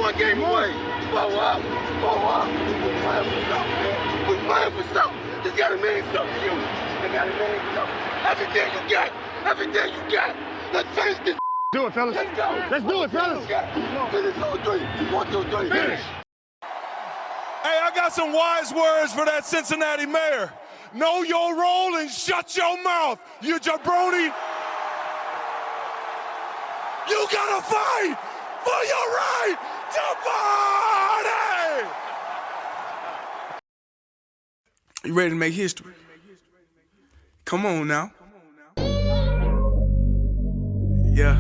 one game away. Blow up. We're playing for something, man. We're playing for something. Just gotta mean something, you. They gotta mean something. Everything you got. Let's finish this. Do it, fellas. Let's go. Let's do it, fellas. Finish 2-3. 1, 2, 3. Finish. Hey, I got some wise words for that Cincinnati mayor. Know your role and shut your mouth, you jabroni. You gotta fight for your right to party! You ready to make history? Come on now. Yeah.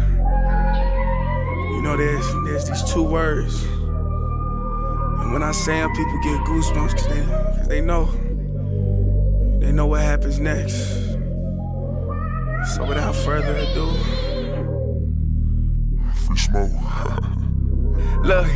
You know, there's these two words. And when I say them, people get goosebumps because they know what happens next. So without further ado, free smoke. Look,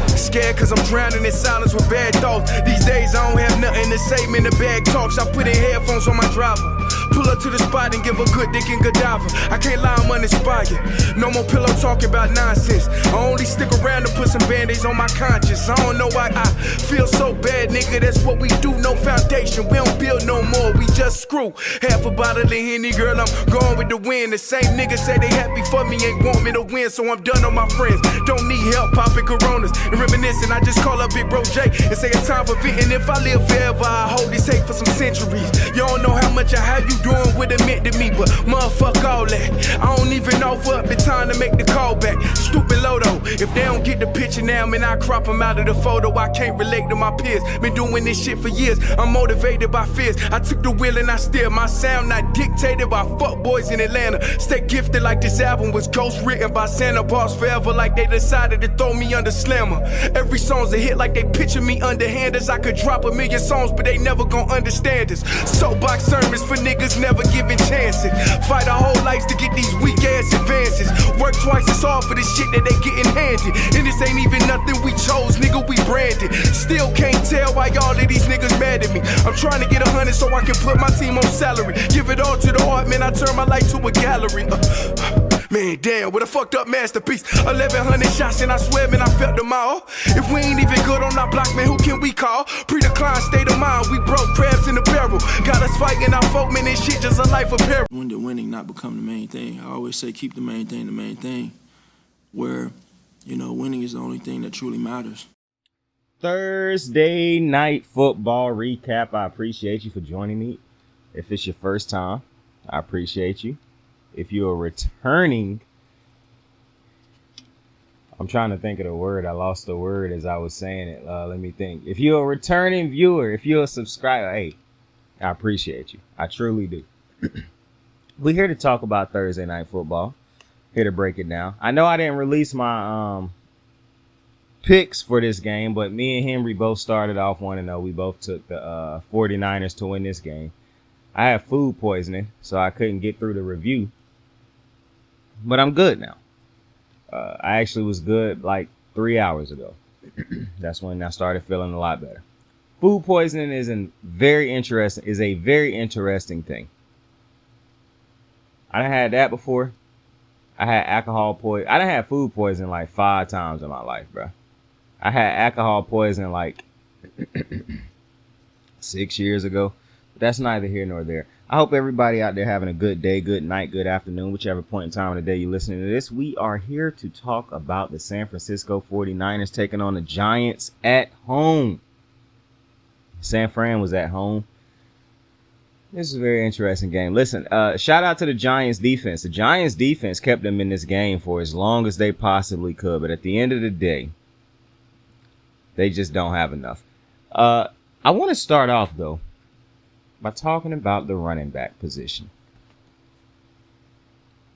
scared cause I'm drowning in silence with bad thoughts. These days I don't have nothing to say, man, the bag talks. I put in headphones on my driver. Pull up to the spot and give a good dick and Godiva. I can't lie, I'm uninspired. No more pillow talking about nonsense. I only stick around to put some band-aids on my conscience. I don't know why I feel so bad, nigga. That's what we do, no foundation. We don't build no more, we just screw. Half a bottle of Henny, girl, I'm going with the wind. The same niggas say they happy for me, ain't want me to win. So I'm done on my friends. Don't need help popping Coronas and reminiscing. I just call up Big Bro J and say it's time for venting. If I live forever, I hold this hate for some centuries. You don't know how much or how you doing what it meant to me, but motherfuck all that. I don't even offer up the time to make the call back. Stupid Lodo, if they don't get the picture now, man, I crop them out of the photo. I can't relate to my peers. Been doing this shit for years. I'm motivated by fears. I took the wheel and I steer. My sound not dictated by fuck boys in Atlanta. Stay gifted like this album was ghost written by Santa Bars forever, like they decided to throw me under Slammer. Every song's a hit like they picture me underhanders. I could drop 1,000,000 songs, but they never gon' understand us. Soapbox sermons for niggas never giving chances. Fight our whole lives to get these weak ass advances. Work twice as hard for the shit that they getting handed. And this ain't even nothing we chose, nigga, we branded. Still can't tell why all of these niggas mad at me. I'm trying to get 100 so I can put my team on salary. Give it all to the art, man, I turn my life to a gallery. Man, damn, what a fucked up masterpiece. 1,100 shots and I swear, man, I felt them all. If we ain't even good on our block, man, who can we call? Pre-decline state of mind, we broke crabs in the barrel. Got us fighting our folk, man, this shit just a life of peril. When did winning not become the main thing? I always say keep the main thing, where, you know, winning is the only thing that truly matters. Thursday night football recap. I appreciate you for joining me. If it's your first time, I appreciate you. If you're returning, I'm trying to think of the word. I lost the word as I was saying it. Let me think. If you're a returning viewer, if you're a subscriber, hey, I appreciate you. I truly do. We're here to talk about Thursday night football. Here to break it down. I know I didn't release my picks for this game, but me and Henry both started off 1-0. We both took the 49ers to win this game. I had food poisoning, so I couldn't get through the review. But I'm good now. I actually was good like 3 hours ago. That's when I started feeling a lot better. Food poisoning is a very interesting thing. I done had that before. I had alcohol poison. I done had food poisoning like 5 times in my life, bro. I had alcohol poisoning like 6 years ago. But that's neither here nor there. I hope everybody out there having a good day, good night, good afternoon, whichever point in time of the day you're listening to this. We are here to talk about the San Francisco 49ers taking on the Giants at home. San Fran was at home. This is a very interesting game. Listen, shout out to the Giants defense. The Giants defense kept them in this game for as long as they possibly could. But at the end of the day, they just don't have enough. I want to start off, though, by talking about the running back position.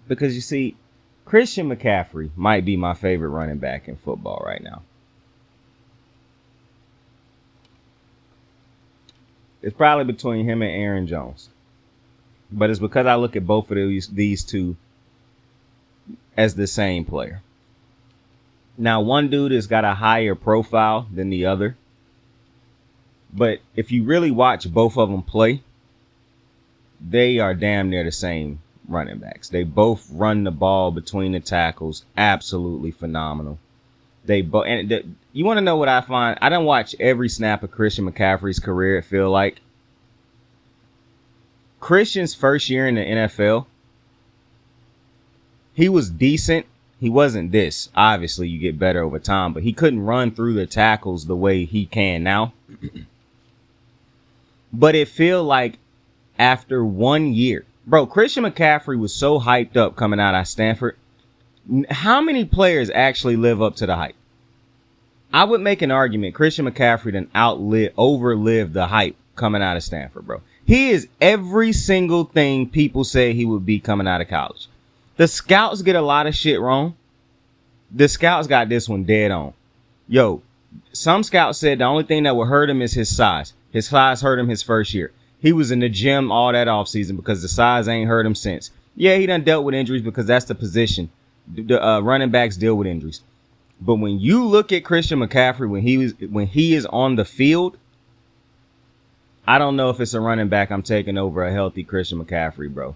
Because, you see, Christian McCaffrey might be my favorite running back in football right now. It's probably between him and Aaron Jones. But it's because I look at both of these two as the same player. Now, one dude has got a higher profile than the other. But if you really watch both of them play, they are damn near the same running backs. They both run the ball between the tackles. Absolutely phenomenal. You want to know what I find? I don't watch every snap of Christian McCaffrey's career. It feel like Christian's first year in the NFL, he was decent. He wasn't this. Obviously, you get better over time, but he couldn't run through the tackles the way he can now. But it feel like after 1 year, bro, Christian McCaffrey was so hyped up coming out of Stanford. How many players actually live up to the hype? I would make an argument Christian McCaffrey done overlived the hype coming out of Stanford, bro. He is every single thing people say he would be coming out of college. The scouts get a lot of shit wrong. The scouts got this one dead on. Yo, some scouts said the only thing that would hurt him is his size. His size hurt him his first year. He was in the gym all that offseason because the size ain't hurt him since. Yeah, he done dealt with injuries because that's the position. The running backs deal with injuries. But when you look at Christian McCaffrey when he is on the field, I don't know if it's a running back I'm taking over a healthy Christian McCaffrey, bro.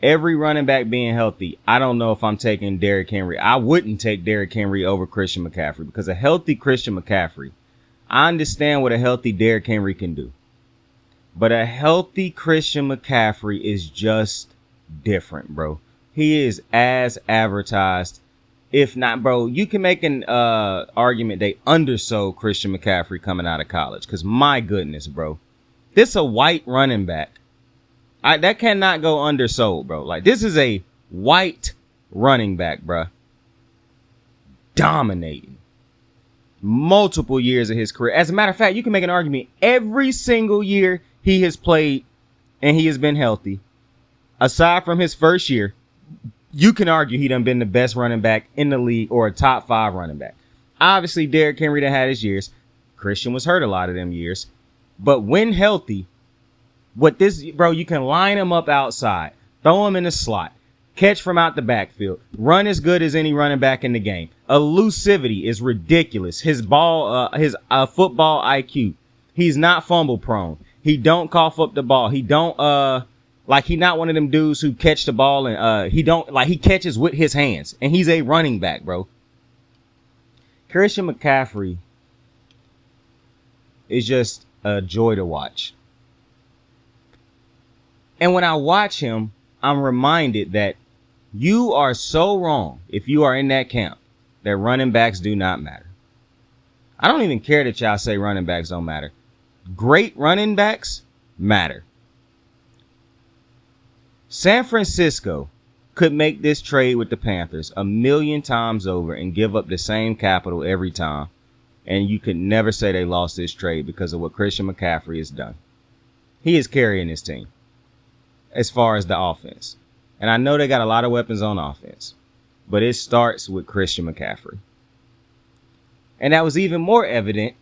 Every running back being healthy, I don't know if I'm taking Derrick Henry. I wouldn't take Derrick Henry over Christian McCaffrey because a healthy Christian McCaffrey, I understand what a healthy Derrick Henry can do. But a healthy Christian McCaffrey is just different, bro. He is as advertised. If not, bro, you can make an argument they undersold Christian McCaffrey coming out of college. Because my goodness, bro. This a white running back. That cannot go undersold, bro. Like, this is a white running back, bro. Dominating. Multiple years of his career. As a matter of fact, you can make an argument every single year he has played and he has been healthy. Aside from his first year, you can argue he done been the best running back in the league or a top 5 running back. Obviously, Derrick Henry done had his years. Christian was hurt a lot of them years. But when healthy, you can line him up outside, throw him in the slot, catch from out the backfield, run as good as any running back in the game. Elusivity is ridiculous. His football IQ. He's not fumble prone. He don't cough up the ball. He don't he not one of them dudes who catch the ball and he catches with his hands. And he's a running back, bro. Christian McCaffrey is just a joy to watch. And when I watch him, I'm reminded that you are so wrong if you are in that camp that running backs do not matter. I don't even care that y'all say running backs don't matter. Great running backs matter. San Francisco could make this trade with the Panthers 1,000,000 times over and give up the same capital every time. And you could never say they lost this trade because of what Christian McCaffrey has done. He is carrying this team as far as the offense. And I know they got a lot of weapons on offense, but it starts with Christian McCaffrey. And that was even more evident.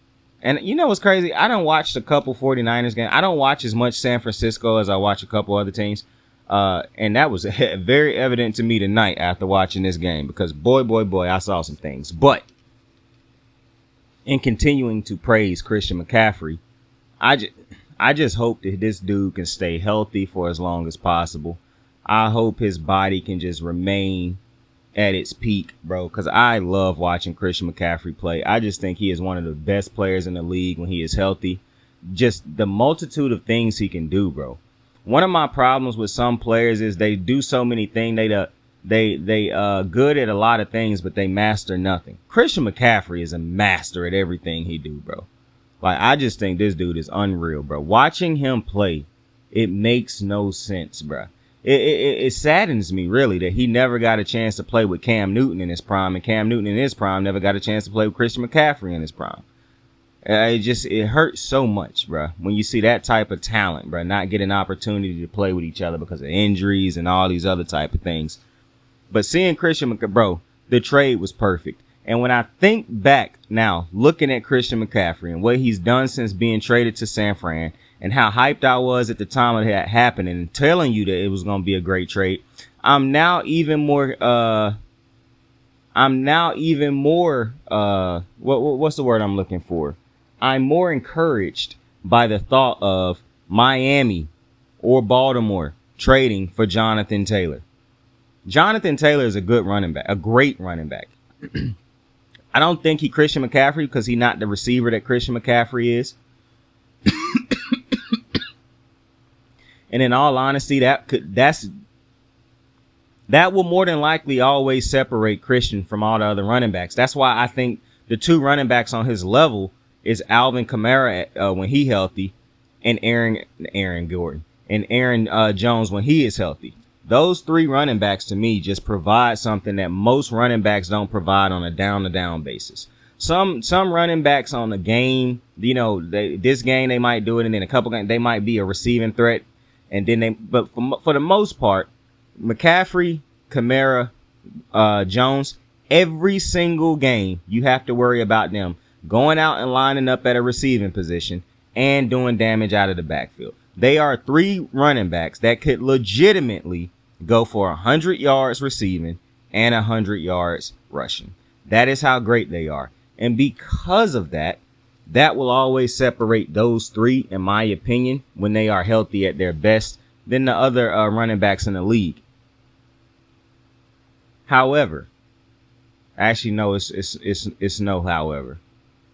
And you know what's crazy? I done watched a couple 49ers games. I don't watch as much San Francisco as I watch a couple other teams. And that was very evident to me tonight after watching this game because boy, I saw some things. But in continuing to praise Christian McCaffrey, I just hope that this dude can stay healthy for as long as possible. I hope his body can just remain at its peak, bro, because I love watching Christian McCaffrey play. I just think he is one of the best players in the league when he is healthy. Just the multitude of things he can do, bro. One of my problems with some players is they do so many things. They good at a lot of things, but they master nothing. Christian McCaffrey is a master at everything he do, bro. Like, I just think this dude is unreal, bro. Watching him play, it makes no sense, bro. It saddens me, really, that he never got a chance to play with Cam Newton in his prime, and Cam Newton in his prime never got a chance to play with Christian McCaffrey in his prime. It hurts so much, bro, when you see that type of talent, bro, not get an opportunity to play with each other because of injuries and all these other type of things. But seeing Christian McCaffrey, bro, the trade was perfect. And when I think back now, looking at Christian McCaffrey and what he's done since being traded to San Fran and how hyped I was at the time of that happening and telling you that it was going to be a great trade, I'm now even more, what's the word I'm looking for? I'm more encouraged by the thought of Miami or Baltimore trading for Jonathan Taylor. Jonathan Taylor is a good running back, a great running back. I don't think he Christian McCaffrey because he's not the receiver that Christian McCaffrey is. And in all honesty, that will more than likely always separate Christian from all the other running backs. That's why I think the two running backs on his level is Alvin Kamara when he healthy, and Aaron Gordon and Aaron Jones when he is healthy. Those three running backs to me just provide something that most running backs don't provide on a down-to-down basis. Some running backs on the game, this game they might do it, and then a couple games they might be a receiving threat, and then but for the most part, McCaffrey, Kamara, Jones, every single game you have to worry about them going out and lining up at a receiving position and doing damage out of the backfield. They are three running backs that could legitimately go for 100 yards receiving and 100 yards rushing. That is how great they are. And because of that, that will always separate those three, in my opinion, when they are healthy at their best than the other running backs in the league. However, actually, no, it's no however.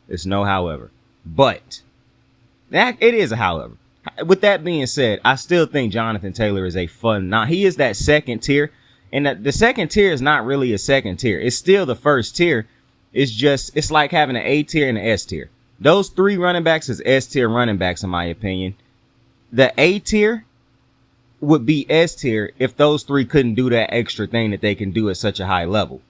It's no however. But that it is a however. With that being said, I still think Jonathan Taylor is a fun. Now, he is that second tier, and the second tier is not really a second tier. It's still the first tier. It's like having an A tier and an S tier. Those three running backs is S tier running backs, in my opinion. The A tier would be S tier if those three couldn't do that extra thing that they can do at such a high level.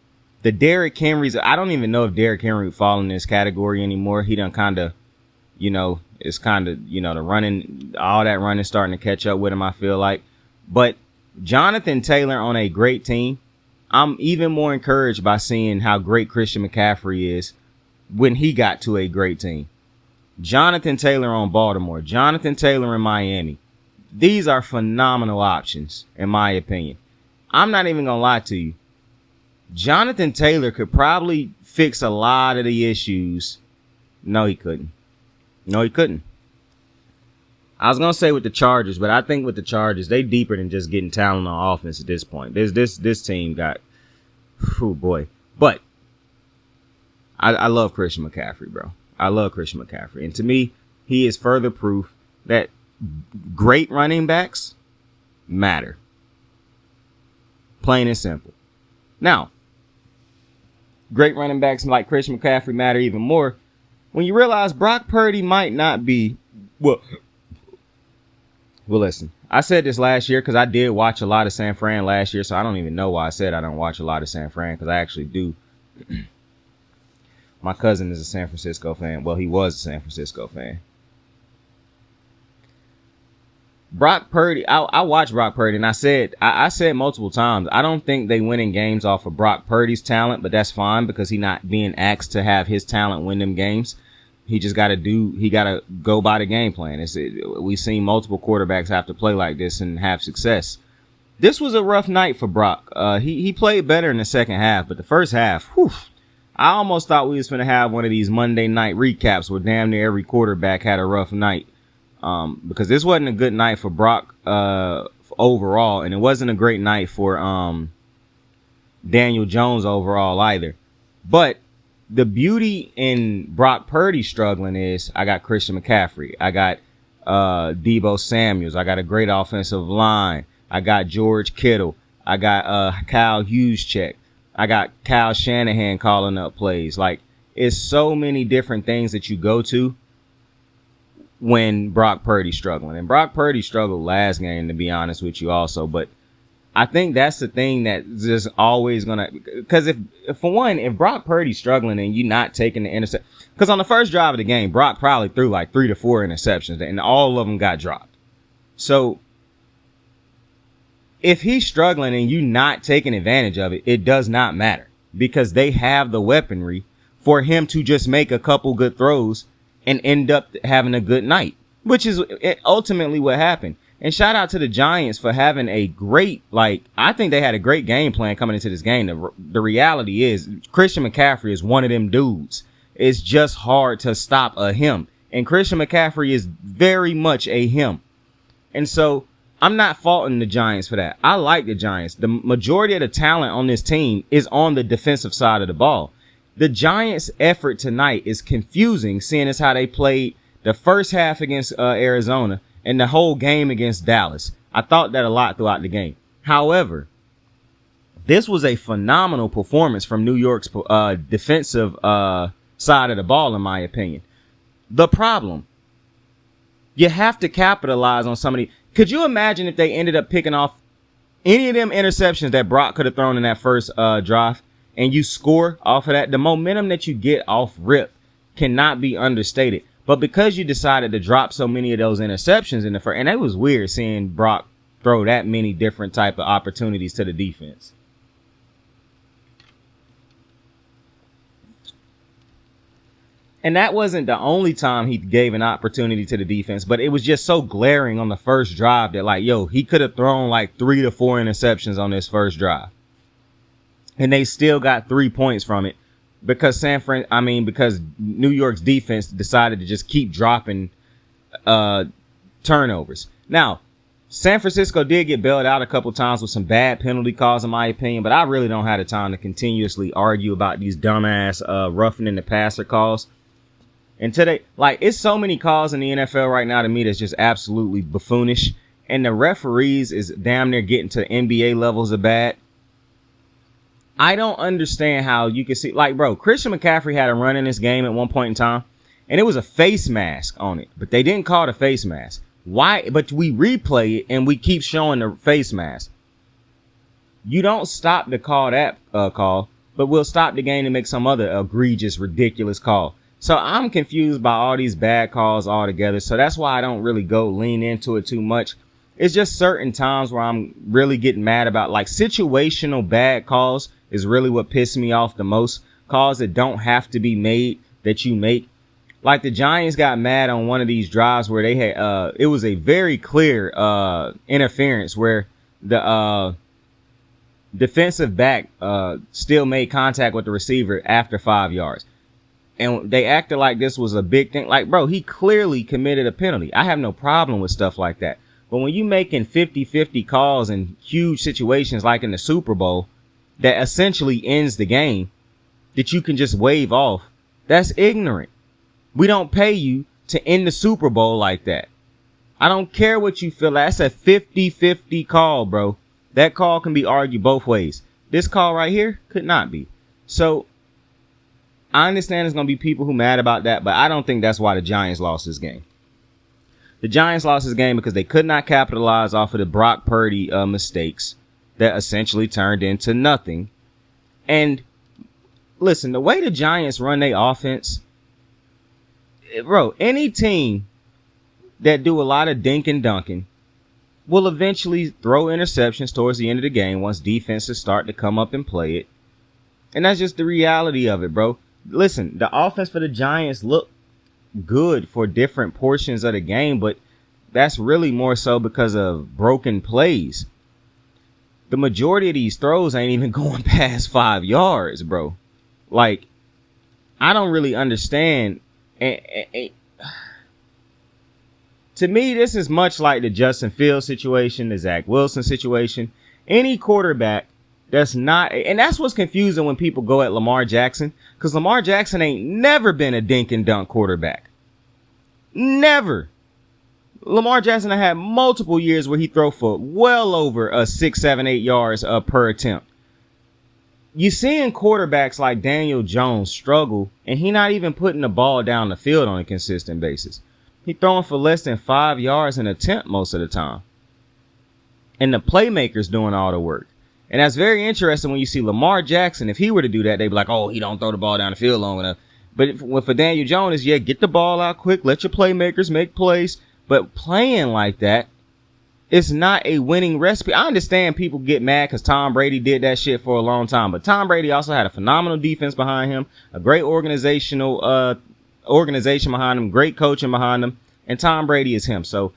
The Derrick Henrys, I don't even know if Derrick Henry would fall in this category anymore. He done kind of, it's kind of, the running, all that running starting to catch up with him, I feel like. But Jonathan Taylor on a great team, I'm even more encouraged by seeing how great Christian McCaffrey is when he got to a great team. Jonathan Taylor on Baltimore, Jonathan Taylor in Miami. These are phenomenal options, in my opinion. I'm not even going to lie to you. Jonathan Taylor could probably fix a lot of the issues. No, he couldn't. No, he couldn't. I was going to say with the Chargers, but I think with the Chargers, they deeper than just getting talent on offense at this point. This team got, oh boy. But I love Christian McCaffrey, bro. I love Christian McCaffrey. And to me, he is further proof that great running backs matter. Plain and simple. Now, great running backs like Christian McCaffrey matter even more when you realize Brock Purdy might not be, well, listen, I said this last year because I did watch a lot of San Fran last year, so I don't even know why I said I don't watch a lot of San Fran, because I actually do. My cousin is a San Francisco fan. Well, he was a San Francisco fan. Brock Purdy, I watched Brock Purdy, and I said multiple times, I don't think they winning games off of Brock Purdy's talent, but that's fine because he's not being asked to have his talent win them games. He just got to go by the game plan. We've seen multiple quarterbacks have to play like this and have success. This was a rough night for Brock. He played better in the second half, but the first half, I almost thought we was going to have one of these Monday night recaps where damn near every quarterback had a rough night. Because this wasn't a good night for Brock overall, and it wasn't a great night for Daniel Jones overall either. But the beauty in Brock Purdy struggling is I got Christian McCaffrey. I got Deebo Samuels. I got a great offensive line. I got George Kittle. I got Kyle Juszczyk. I got Kyle Shanahan calling up plays. Like, it's so many different things that you go to when Brock Purdy's struggling. And Brock Purdy struggled last game, to be honest with you also. But I think that's the thing that just always going to, because if Brock Purdy's struggling and you're not taking the intercept, because on the first drive of the game, Brock probably threw like 3 to 4 interceptions and all of them got dropped. So if he's struggling and you're not taking advantage of it, it does not matter because they have the weaponry for him to just make a couple good throws and end up having a good night, which is ultimately what happened. And shout out to the Giants for having a great, I think they had a great game plan coming into this game. The reality is Christian McCaffrey is one of them dudes. It's just hard to stop a him. And Christian McCaffrey is very much a him. And so I'm not faulting the Giants for that. I like the Giants. The majority of the talent on this team is on the defensive side of the ball. The Giants' effort tonight is confusing, seeing as how they played the first half against Arizona and the whole game against Dallas. I thought that a lot throughout the game. However, this was a phenomenal performance from New York's defensive side of the ball, in my opinion. The problem, you have to capitalize on some of the. Could you imagine if they ended up picking off any of them interceptions that Brock could have thrown in that first drive, and you score off of that? The momentum that you get off rip cannot be understated. But because you decided to drop so many of those interceptions in the first, and it was weird seeing Brock throw that many different type of opportunities to the defense. And that wasn't the only time he gave an opportunity to the defense, but it was just so glaring on the first drive that, like, yo, he could have thrown like 3 to 4 interceptions on this first drive. And they still got 3 points from it because because New York's defense decided to just keep dropping turnovers. Now, San Francisco did get bailed out a couple times with some bad penalty calls, in my opinion, but I really don't have the time to continuously argue about these dumbass roughing in the passer calls. And today, like, it's so many calls in the NFL right now to me that's just absolutely buffoonish. And the referees is damn near getting to NBA levels of bad. I don't understand how you can see, like, bro, Christian McCaffrey had a run in this game at one point in time, and it was a face mask on it, but they didn't call it a face mask. Why? But we replay it and we keep showing the face mask. You don't stop to call that call, but we'll stop the game to make some other egregious, ridiculous call. So I'm confused by all these bad calls altogether. So that's why I don't really go lean into it too much. It's just certain times where I'm really getting mad about, like, situational bad calls is really what pissed me off the most. Calls that don't have to be made that you make. Like the Giants got mad on one of these drives where they had, it was a very clear interference where the defensive back still made contact with the receiver after 5 yards. And they acted like this was a big thing. Like, bro, he clearly committed a penalty. I have no problem with stuff like that. But when you making 50-50 calls in huge situations like in the Super Bowl that essentially ends the game that you can just wave off, that's ignorant. We don't pay you to end the Super Bowl like that. I don't care what you feel. That's a 50-50 call, bro. That call can be argued both ways. This call right here could not be. So I understand there's going to be people who mad about that, but I don't think that's why the Giants lost this game. The Giants lost this game because they could not capitalize off of the Brock Purdy mistakes that essentially turned into nothing. And listen, the way the Giants run their offense, bro, any team that do a lot of dink and dunking will eventually throw interceptions towards the end of the game once defenses start to come up and play it. And that's just the reality of it, bro. Listen, the offense for the Giants looked good for different portions of the game, but that's really more so because of broken plays. The majority of these throws ain't even going past 5 yards, bro. Like, I don't really understand. To me, this is much like the Justin Fields situation, the Zach Wilson situation. Any quarterback that's not, and that's what's confusing when people go at Lamar Jackson, because Lamar Jackson ain't never been a dink and dunk quarterback. Never. Lamar Jackson had multiple years where he throw for well over 6, 7, 8 yards per attempt. You seeing quarterbacks like Daniel Jones struggle, and he not even putting the ball down the field on a consistent basis. He throwing for less than 5 yards an attempt most of the time. And the playmakers doing all the work. And that's very interesting when you see Lamar Jackson. If he were to do that, they'd be like, oh, he don't throw the ball down the field long enough. But for Daniel Jones, yeah, get the ball out quick. Let your playmakers make plays. But playing like that is not a winning recipe. I understand people get mad because Tom Brady did that shit for a long time. But Tom Brady also had a phenomenal defense behind him, a great organization behind him, great coaching behind him. And Tom Brady is him. So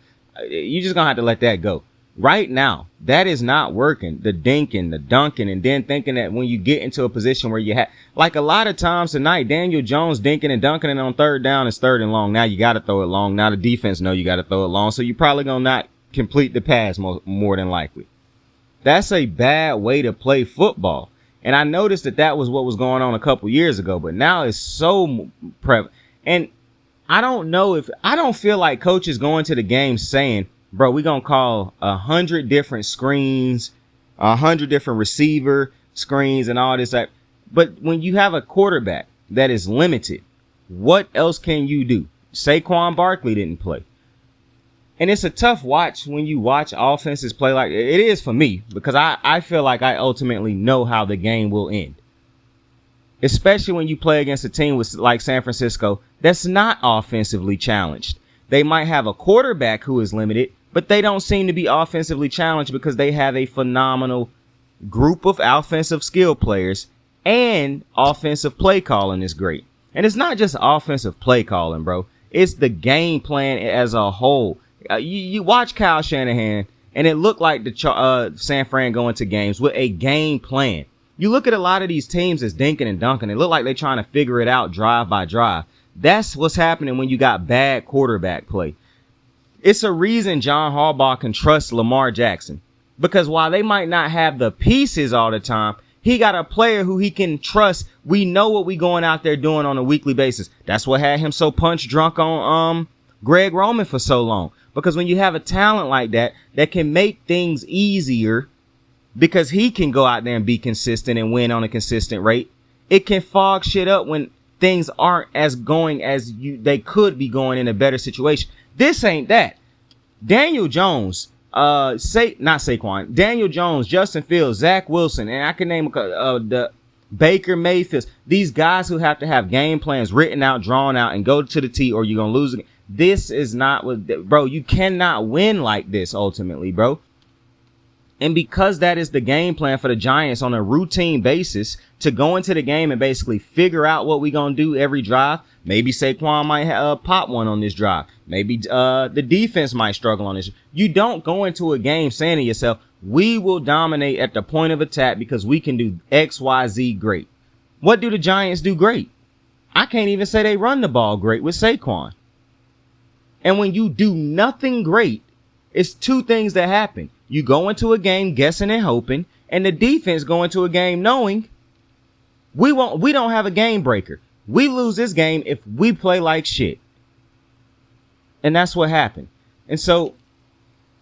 you just going to have to let that go. Right now, that is not working. The dinking, the dunking, and then thinking that when you get into a position where you have, like a lot of times tonight, Daniel Jones dinking and dunking it on third down is third and long. Now you got to throw it long. Now the defense know you got to throw it long. So you're probably going to not complete the pass more than likely. That's a bad way to play football. And I noticed that was what was going on a couple years ago, but now it's so prevalent. And I don't feel like coaches going to the game saying, bro, we're going to call 100 different screens, 100 different receiver screens and all this. But when you have a quarterback that is limited, what else can you do? Saquon Barkley didn't play. And it's a tough watch when you watch offenses play like it is for me, because I feel like I ultimately know how the game will end. Especially when you play against a team like San Francisco that's not offensively challenged. They might have a quarterback who is limited, but they don't seem to be offensively challenged because they have a phenomenal group of offensive skill players, and offensive play calling is great. And it's not just offensive play calling, bro. It's the game plan as a whole. You watch Kyle Shanahan, and it looked like the San Fran going to games with a game plan. You look at a lot of these teams as dinking and dunking. It look like they're trying to figure it out drive by drive. That's what's happening when you got bad quarterback play. It's a reason John Harbaugh can trust Lamar Jackson, because while they might not have the pieces all the time, he got a player who he can trust. We know what we going out there doing on a weekly basis. That's what had him so punch drunk on Greg Roman for so long. Because when you have a talent like that can make things easier, because he can go out there and be consistent and win on a consistent rate, it can fog shit up when things aren't as going as they could be going in a better situation. This ain't that. Daniel Jones, not Saquon, Daniel Jones, Justin Fields, Zach Wilson, and I can name the Baker Mayfield. These guys who have to have game plans written out, drawn out, and go to the T, or you're gonna lose it. This is not what, bro. You cannot win like this ultimately, bro. And because that is the game plan for the Giants on a routine basis, to go into the game and basically figure out what we're going to do every drive. Maybe Saquon might pop one on this drive. Maybe the defense might struggle on this. You don't go into a game saying to yourself, we will dominate at the point of attack because we can do X, Y, Z great. What do the Giants do great? I can't even say they run the ball great with Saquon. And when you do nothing great, it's two things that happen. You go into a game guessing and hoping, and the defense go into a game knowing we don't have a game breaker. We lose this game if we play like shit. And that's what happened. And so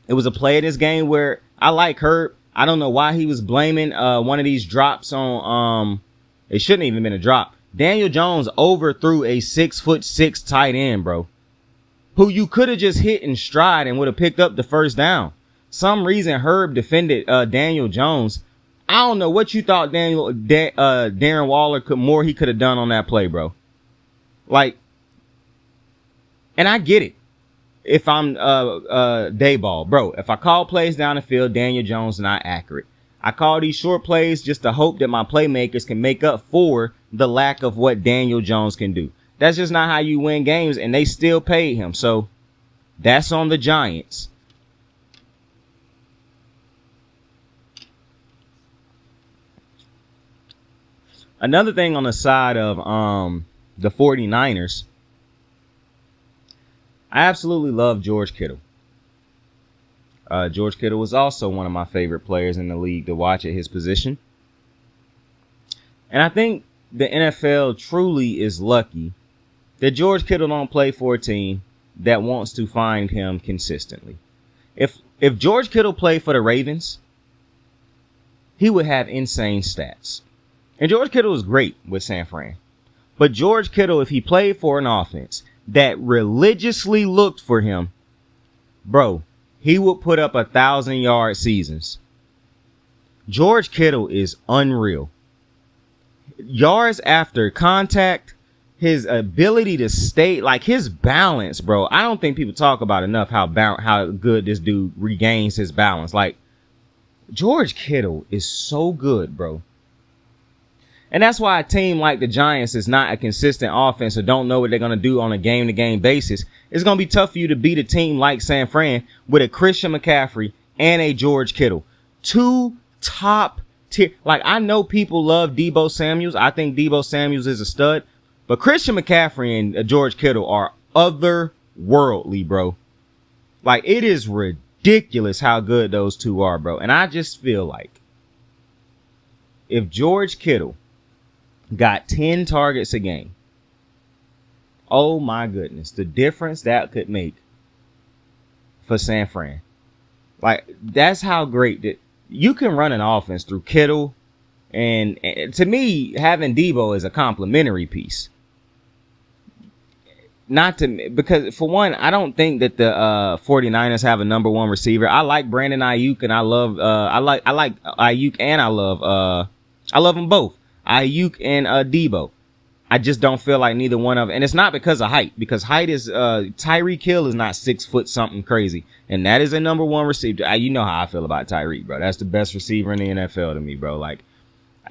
it was a play in this game where I like Herb. I don't know why he was blaming one of these drops on it shouldn't even been a drop. Daniel Jones overthrew a 6'6" tight end, bro, who you could have just hit in stride and would have picked up the first down. Some reason Herb defended Daniel Jones. I don't know what you thought Darren Waller could have done on that play, bro. Like, and I get it. If I'm Dayball, bro, if I call plays down the field, Daniel Jones not accurate. I call these short plays just to hope that my playmakers can make up for the lack of what Daniel Jones can do. That's just not how you win games, and they still paid him. So that's on the Giants. Another thing on the side of the 49ers, I absolutely love George Kittle. George Kittle was also one of my favorite players in the league to watch at his position. And I think the NFL truly is lucky that George Kittle don't play for a team that wants to find him consistently. If George Kittle played for the Ravens, he would have insane stats. And George Kittle was great with San Fran. But George Kittle, if he played for an offense that religiously looked for him, bro, he would put up 1,000-yard seasons. George Kittle is unreal. Yards after contact, his ability to stay, like his balance, bro. I don't think people talk about enough how good this dude regains his balance. Like, George Kittle is so good, bro. And that's why a team like the Giants is not a consistent offense or don't know what they're going to do on a game-to-game basis. It's going to be tough for you to beat a team like San Fran with a Christian McCaffrey and a George Kittle. Two top tier. Like, I know people love Deebo Samuels. I think Deebo Samuels is a stud. But Christian McCaffrey and George Kittle are otherworldly, bro. Like, it is ridiculous how good those two are, bro. And I just feel like if George Kittle got 10 targets a game, oh my goodness, the difference that could make for San Fran. Like, that's how great that you can run an offense through Kittle. And to me, having Debo is a complimentary piece. Because for one, I don't think that the 49ers have a number one receiver. I like Brandon Ayuk, and I love Ayuk, and I love them both, Ayuk and Debo. I just don't feel like neither one of them. And it's not because of height, because height is Tyreek Hill is not 6 foot something crazy. And that is a number one receiver. You know how I feel about Tyreek, bro. That's the best receiver in the NFL to me, bro. Like,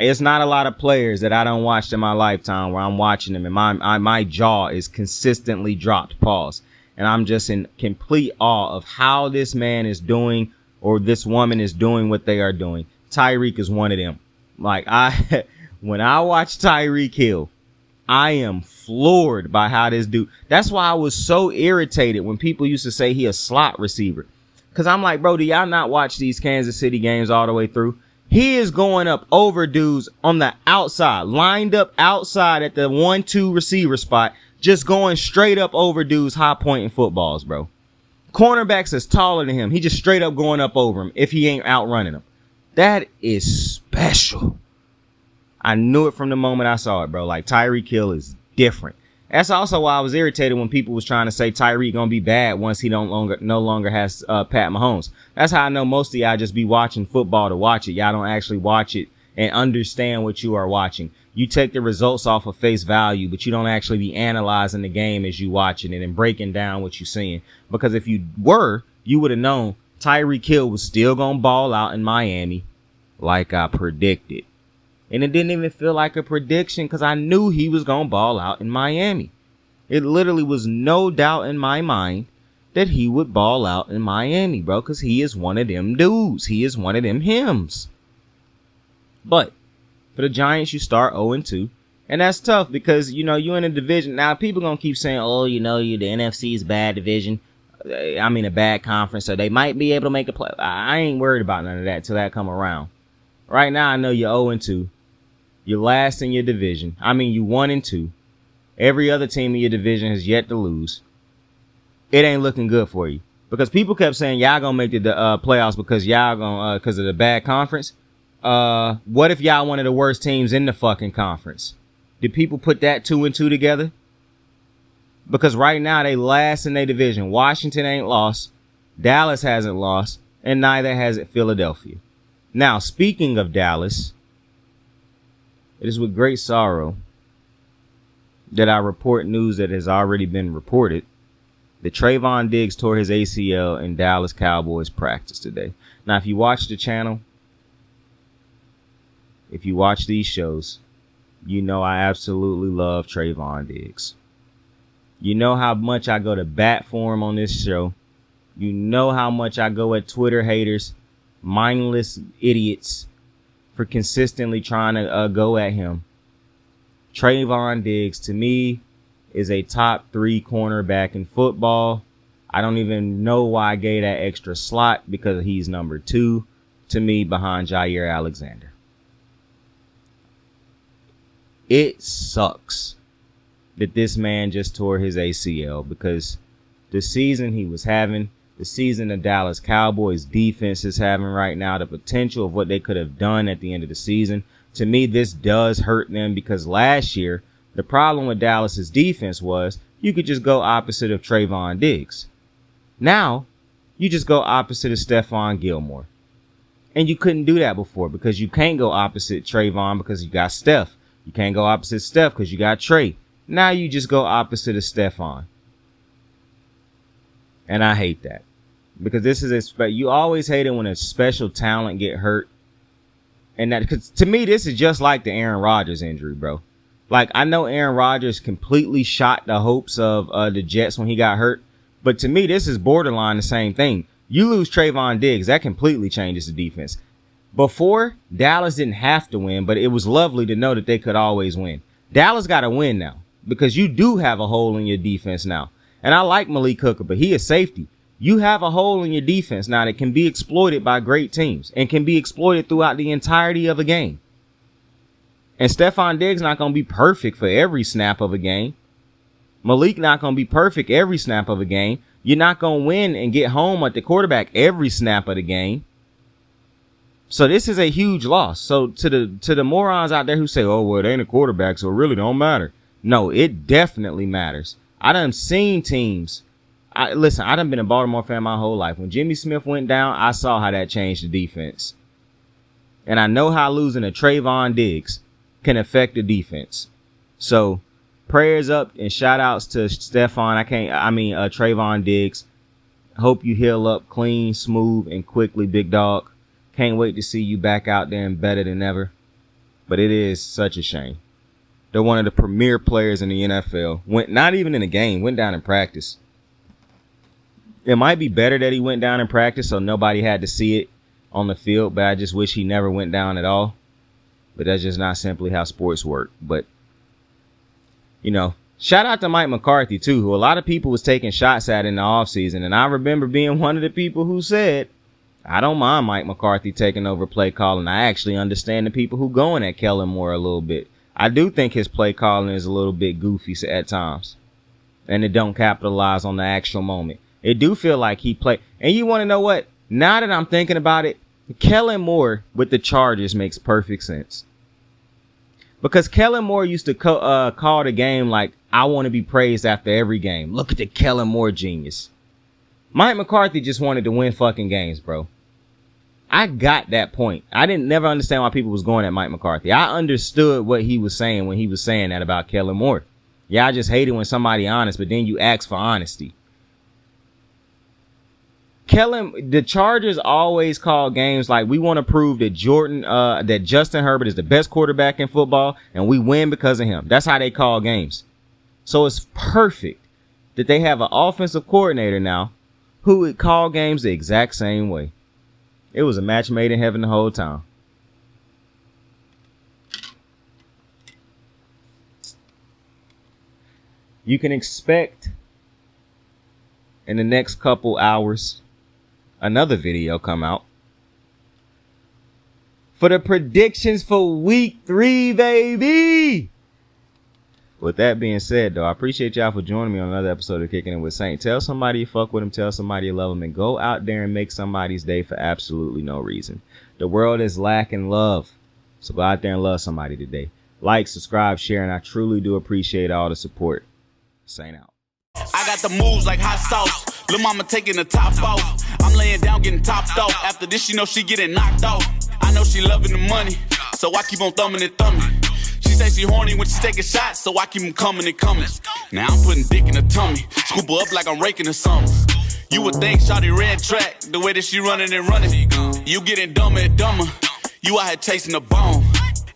it's not a lot of players that I don't watch in my lifetime where I'm watching them and my jaw is consistently dropped, pause. And I'm just in complete awe of how this man is doing, or this woman is doing what they are doing. Tyreek is one of them. Like, when I watch Tyreek Hill, I am floored by how this dude. That's why I was so irritated when people used to say he a slot receiver. Because I'm like, bro, do y'all not watch these Kansas City games all the way through? He is going up over dudes on the outside, lined up outside at the 1-2 receiver spot, just going straight up over dudes, high pointing footballs, bro. Cornerbacks is taller than him. He just straight up going up over him if he ain't outrunning him. That is special. I knew it from the moment I saw it, bro. Like, Tyreek Hill is different. That's also why I was irritated when people was trying to say Tyreek gonna be bad once he no longer has Pat Mahomes. That's how I know most of y'all just be watching football to watch it. Y'all don't actually watch it and understand what you are watching. You take the results off of face value, but you don't actually be analyzing the game as you watching it and breaking down what you're seeing. Because if you were, you would have known Tyreek Hill was still gonna ball out in Miami like I predicted. And it didn't even feel like a prediction because I knew he was going to ball out in Miami. It literally was no doubt in my mind that he would ball out in Miami, bro, because he is one of them dudes. He is one of them hymns. But for the Giants, you start 0-2. And that's tough because, you know, you're in a division. Now, people going to keep saying, oh, you know, the NFC is a bad division. I mean, a bad conference. So they might be able to make a play. I ain't worried about none of that till that come around. Right now, I know you're 0-2. You're last in your division. I mean, you 1-2. Every other team in your division has yet to lose. It ain't looking good for you because people kept saying y'all gonna make the playoffs because y'all gonna because of the bad conference. What if y'all one of the worst teams in the fucking conference? Did people put that 2 and 2 together? Because right now they last in their division. Washington ain't lost. Dallas hasn't lost, and neither has Philadelphia. Now, speaking of Dallas, it is with great sorrow that I report news that has already been reported that Trayvon Diggs tore his ACL in Dallas Cowboys practice today. Now, if you watch the channel, if you watch these shows, you know I absolutely love Trayvon Diggs. You know how much I go to bat for him on this show. You know how much I go at Twitter haters, mindless idiots, for consistently trying to go at him. Trayvon Diggs, to me, is a top 3 cornerback in football. I don't even know why I gave that extra slot because he's number 2 to me behind Jair Alexander. It sucks that this man just tore his ACL because the season he was having, the season the Dallas Cowboys defense is having right now, the potential of what they could have done at the end of the season. To me, this does hurt them because last year, the problem with Dallas's defense was you could just go opposite of Trayvon Diggs. Now, you just go opposite of Stephon Gilmore. And you couldn't do that before because you can't go opposite Trayvon because you got Steph. You can't go opposite Steph because you got Trey. Now you just go opposite of Stephon. And I hate that. Because this is you always hate it when a special talent get hurt. And that, cause to me, this is just like the Aaron Rodgers injury, bro. Like, I know Aaron Rodgers completely shot the hopes of the Jets when he got hurt. But to me, this is borderline the same thing. You lose Trayvon Diggs, that completely changes the defense. Before, Dallas didn't have to win, but it was lovely to know that they could always win. Dallas got to win now because you do have a hole in your defense now. And I like Malik Hooker, but he is safety. You have a hole in your defense now that can be exploited by great teams and can be exploited throughout the entirety of a game. And Stephon Diggs not going to be perfect for every snap of a game. Malik not going to be perfect every snap of a game. You're not going to win and get home at the quarterback every snap of the game. So this is a huge loss. So to the morons out there who say, oh, well, it ain't a quarterback, so it really don't matter. No, it definitely matters. I done seen teams. Listen, I done been a Baltimore fan my whole life. When Jimmy Smith went down, I saw how that changed the defense. And I know how losing a Trayvon Diggs can affect the defense. So prayers up and shout outs to Trayvon Diggs. Hope you heal up clean, smooth, and quickly, big dog. Can't wait to see you back out there and better than ever. But it is such a shame. They're one of the premier players in the NFL. Went not even in a game, went down in practice. It might be better that he went down in practice so nobody had to see it on the field, but I just wish he never went down at all. But that's just not simply how sports work. But, you know, shout out to Mike McCarthy, too, who a lot of people was taking shots at in the offseason. And I remember being one of the people who said, I don't mind Mike McCarthy taking over play calling. I actually understand the people who going at Kellen Moore a little bit. I do think his play calling is a little bit goofy at times. And it don't capitalize on the actual moment. It do feel like he played. And you want to know what? Now that I'm thinking about it, Kellen Moore with the Chargers makes perfect sense. Because Kellen Moore used to call the game like, I want to be praised after every game. Look at the Kellen Moore genius. Mike McCarthy just wanted to win fucking games, bro. I got that point. I didn't never understand why people was going at Mike McCarthy. I understood what he was saying when he was saying that about Kellen Moore. Yeah, I just hated when somebody honest, but then you ask for honesty. The Chargers always call games like we want to prove that that Justin Herbert is the best quarterback in football and we win because of him. That's how they call games. So it's perfect that they have an offensive coordinator now who would call games the exact same way. It was a match made in heaven the whole time. You can expect in the next couple hours another video come out for the predictions for week 3, baby. With that being said, though, I appreciate y'all for joining me on another episode of Kicking It with Saint. Tell somebody you fuck with them. Tell somebody you love them. And go out there and make somebody's day for absolutely no reason. The world is lacking love. So go out there and love somebody today. Like, subscribe, share, and I truly do appreciate all the support. Saint out. I got the moves like hot sauce. Lil' mama taking the top off. I'm laying down getting topped off. After this, she know she getting knocked off. I know she loving the money, so I keep on thumbing and thumbing. She say she horny when she taking shots, so I keep them coming and coming. Now I'm putting dick in her tummy, scoop her up like I'm raking her something. You would think shawty red track, the way that she running and running. You getting dumber and dumber, you out here chasing the bone.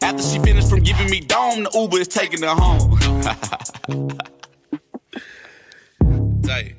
After she finished from giving me dome, the Uber is taking her home. Tight.